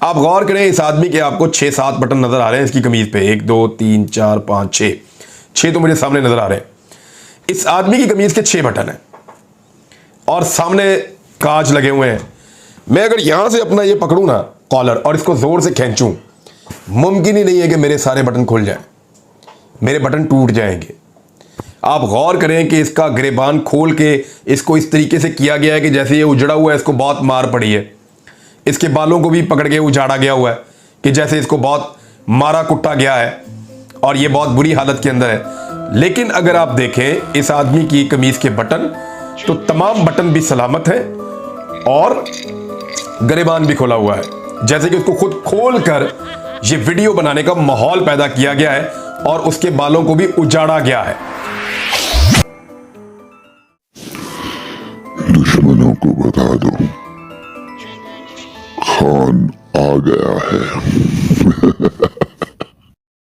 आप गौर करें, इस आदमी के आपको 6-7 बटन नजर आ रहे हैं इसकी कमीज पे। 1 2 3 4 5 6 तो मुझे सामने नजर आ रहे हैं। इस आदमी की कमीज के 6 बटन हैं और सामने कांच लगे हुए हैं। मैं अगर यहां से अपना ये पकड़ूं ना कॉलर और इसको जोर से खींचूं, मुमकिन ही नहीं है कि मेरे सारे बटन खुल जाएं, मेरे बटन टूट जाएंगे। आप गौर करें कि इसका गिरेबान खोल के इसको इस तरीके से किया गया है कि जैसे ये उजड़ा हुआ है, इसको बहुत मार पड़ी है। इसके बालों को भी पकड़ के उजाड़ा गया हुआ है कि जैसे इसको बहुत मारा कुटा गया है और ये बहुत बुरी हालत के अंदर है। लेकिन अगर आप देखें इस आदमी की कमीज के बटन, तो तमाम बटन भी सलामत हैं और गिरेबान भी खोला हुआ है। जैसे कि उसको खुद खोल कर ये वीडियो बनाने का माहौल पैदा किया गया है और उसके बालों को भी उजाड़ा गया है। दुश्मनों को बता दो, खान आ गया है।